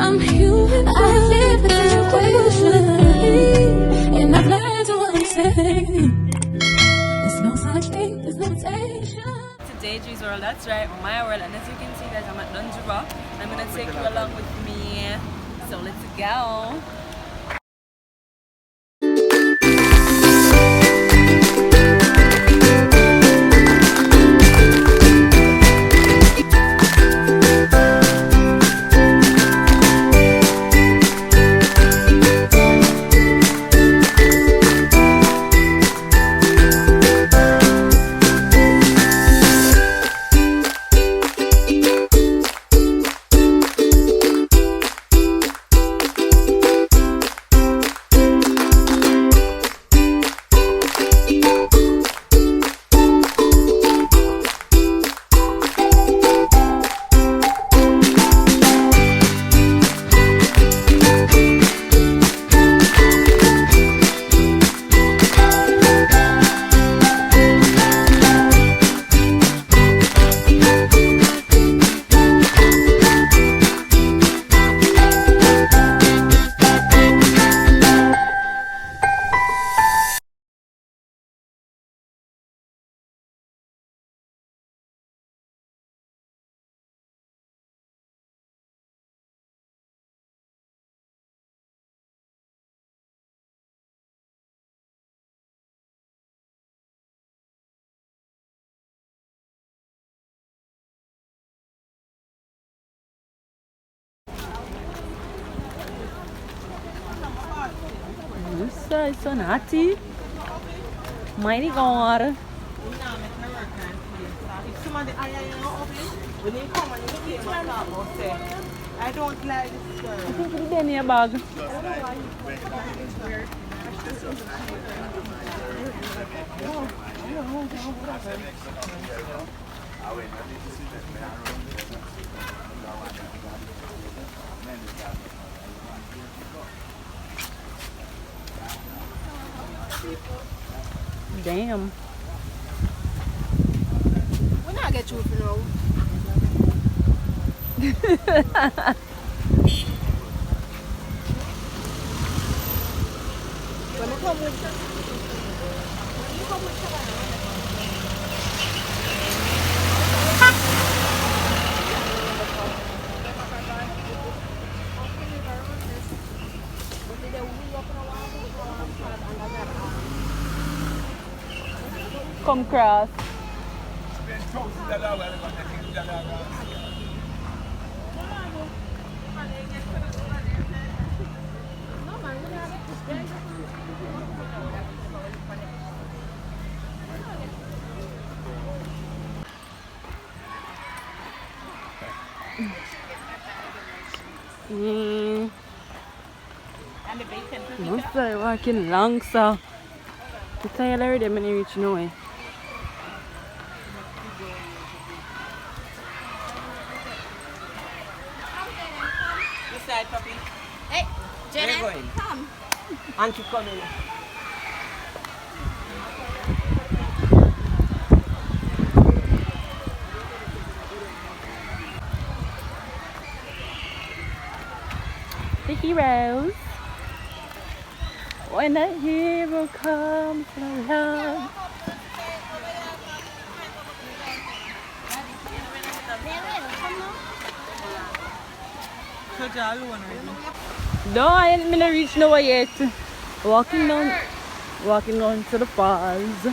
I'm human. I live in situation, and I've learned to understand. There's no such thing, there's no temptation. To Daidre's world, that's right, my world, and as you can see, guys, I'm at Dunn. I'm gonna take you along with me. So let's go. It's so naughty. Mighty God. When you come and you look at my say, I don't like this girl. I think it's in your bag. Damn. When I get you for now. When you come with Come cross. and the bacon. Must be walking long, so I'm tired already when you reach nowhere. This side, puppy. Hey, Where you Jenna, going? come. Auntie coming. The heroes. When a hero comes along. No, I ain't gonna reach nowhere yet. Walking down to the falls.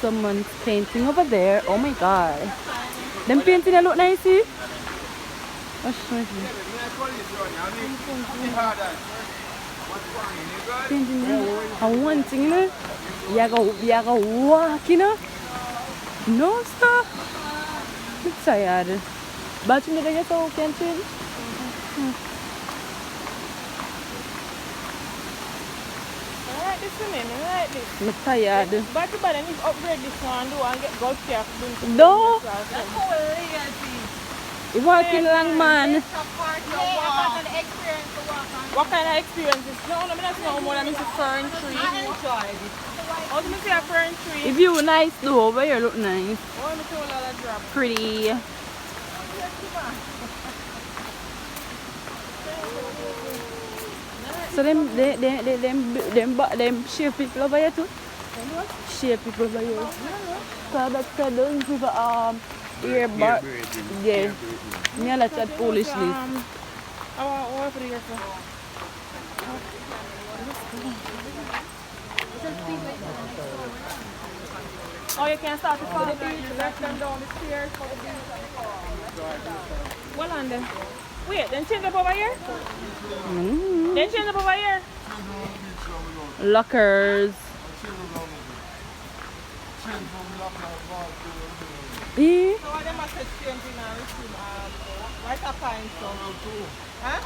Someone's painting over there. Oh my god. Them painting they look nice, see? Painting and one thing, you know? You go walk, you know? No, sir. I'm tired. But you need to get out, can't you? I like this one, I like this. I'm tired. But you better upgrade this one, do and get golf cap. No. That's how You walking along, man. What kind of experiences? No, I'm not saying more than Mr. Fern Tree. How do you say a fern tree? If you nice though, over here look nice. Oh, I'm a lot of drop. Pretty. So them share people over here too? Share people over here. So that's those people ear but yeah. Me like that foolishly. I want to put it here for. Oh, you can start to follow the beach, let them down the stairs for the beach. Well on there. Wait, then change up over here? Then change up over here? Lockers.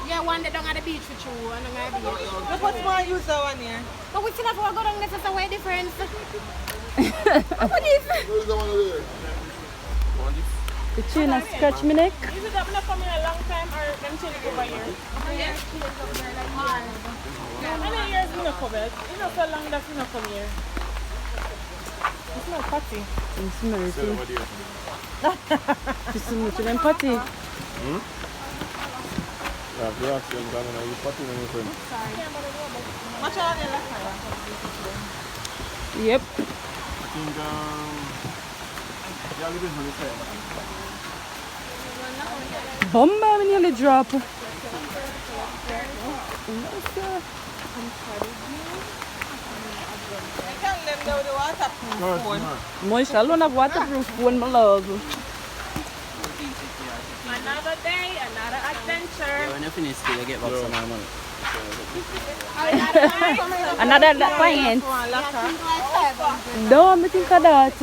Yeah, one that don't have the beach for true. And don't have the beach. Look what's more use that one here. But we still have to go down there, so way different. The chain has scratched my neck. Is it up for me a long time or them change it over here? Yeah. How many years we not covered? It's not so long that we not come here. It's not patty. It's mercy. It's so much of them patty. Yeah, the action done and you put in your friend. Much are they left? Yep. I think yeah, little on the side. Bomba, me nearly drop. Moist, I don't have waterproof phone, my love. Another day, another adventure. When you finish, you get back some more money. Another client. No, I think of that.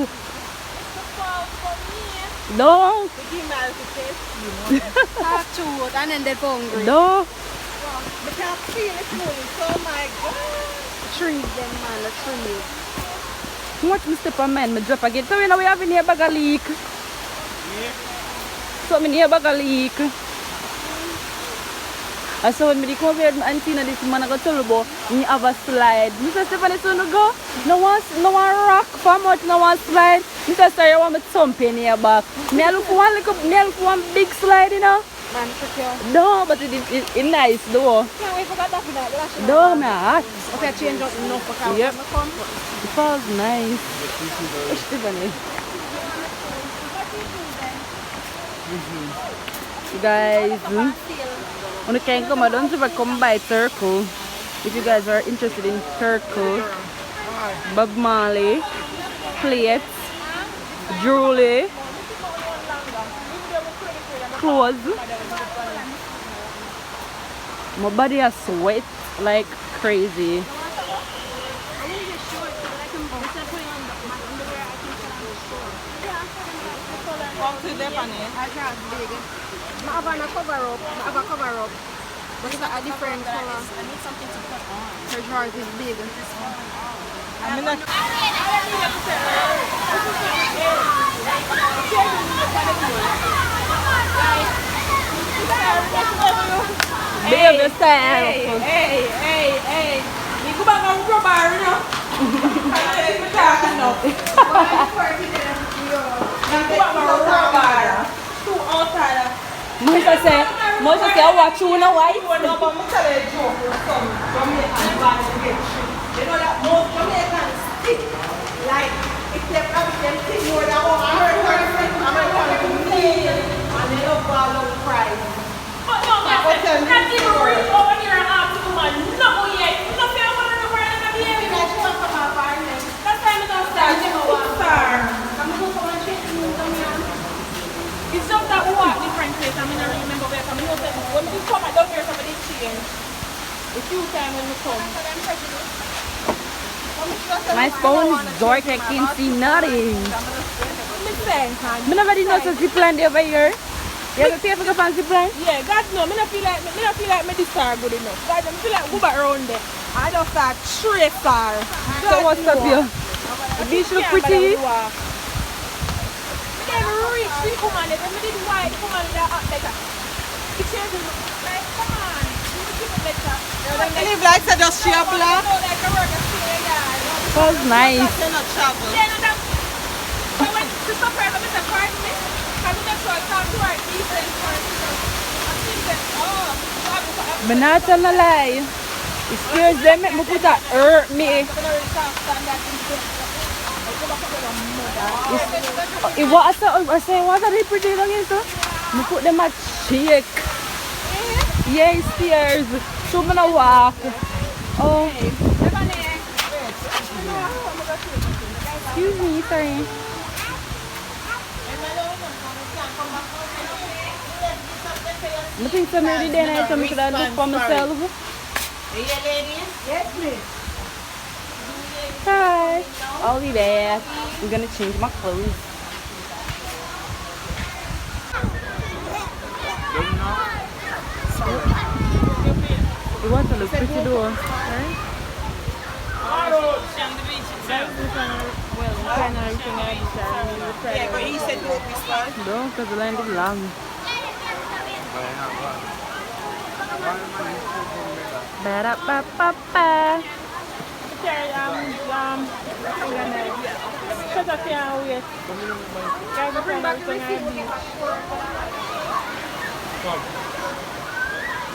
No. Half chewed and then they're hungry. No. I can't feel it moving, so my God. Trees them, man, the trees. Watch me step on man, me drop again. So you know we have in here bag a leak. So me here bag a leak. I saw when me come here, auntie and this man I go tell about me have a slide. Mr. Stephanie, so no go. No one rock for much, no one slide. Mr. Sorry, I want me thump in here back. Me I look for one big slide, you know. Man, secure. No, but it's nice though. Can't wait for that to finish. No, me hot. Okay, change up enough because Yep. when I come. It feels nice. Stephanie. Guys, when you can come, I don't ever come by Turkle. If you guys are interested in Turkle, Bob Marley, plates, jewelry, clothes. My body has sweat like crazy. I just big. I have a cover up. But it's a different color. I need something to put on. Her drawers is big. I'm not. Baby style. Hey. You go back on your bar, you know? I'm talking now. You go back on your bar. Two outside. Moisha say, I watch you in a white. You know, but I'm telling you, some Jamaican band get tricked. You know that most Jamaicans stick like if they have them thing more than one American and they don't follow price. But no, not even reach over here and ask the woman, no yet. You know, I'm going to wear it again. That's why I'm going to start. It's just that we walk different places. I mean, I remember where I come. When we come, I don't hear somebody change. A few times when we come. My phone is dark, I can't see nothing. I never did know such a plan over here. You have to pay for the fancy plan? Yeah, God no, I feel like me this star good enough. God, I feel like go back around there. I just start straight star. So what's up here? The beach look pretty. Then reach see come on, let me did white, come on, they're up better. It's changing, like, come on, you keep it better. I live like I just share black. Like a work at It was nice. Cannot travel. Yeah, no, that. So when the surprise, I'm Mr. Cartman, I'm going to show it down to our decent person. I'm thinking, oh, But not tell a lie. It scares them, make me put a hurt me. It was I say it was a really pretty long so I put them at shake. Yeah, it stairs. So I'm gonna walk. Oh. Excuse me, sorry. I think some of the day so I could have looked for myself. Are you ladies? Yes, please. Hi. I'll be back. I'm gonna change my clothes. It was a pretty door, right? Yeah, but he said no this one. No, because the line is long. Ba-da-ba-ba-ba.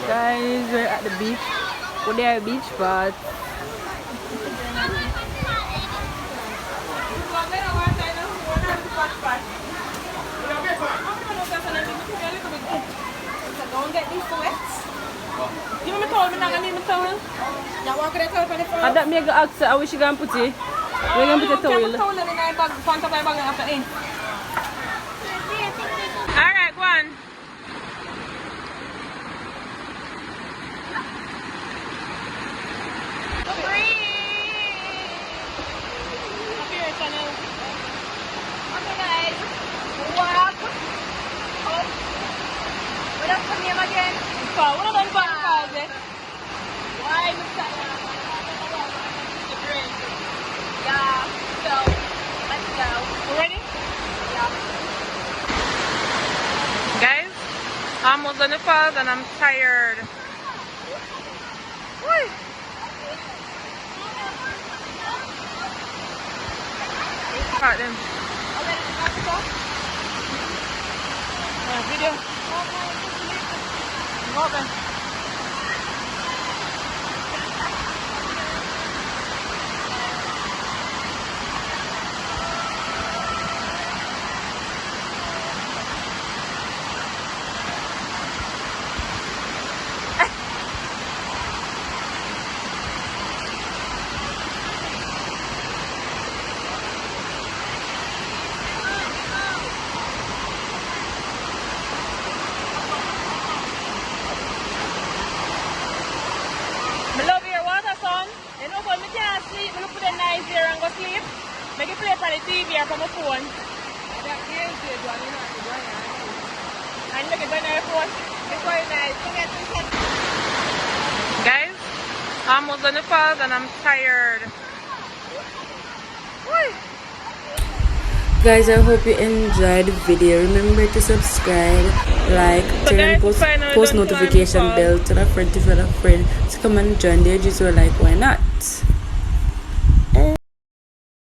Guys, we're at the beach. Well, they are beach spots. Don't get these sweats. You know me told me not gonna need my towel? You want to get a towel for the first? I don't make an accent. I wish you can put it. We're going to put a towel. Put a towel in my bag, front of my bag after in. Alright, go on. Okay guys, walk. Oh. What up for name again? What are done for the it? Why Mr. Yeah, so let's go. You ready? Yeah. Guys, I'm almost on the falls and I'm tired. Woo. Got them. Video. Open. Make it play for the TV or from the phone. And make it on your phone. It's very nice. Guys, I'm almost on the falls and I'm tired. Woo. Guys, I hope you enjoyed the video. Remember to subscribe, like, turn on post notification bell, tell a friend to tell a friend to come and join the AGs. Like, why not?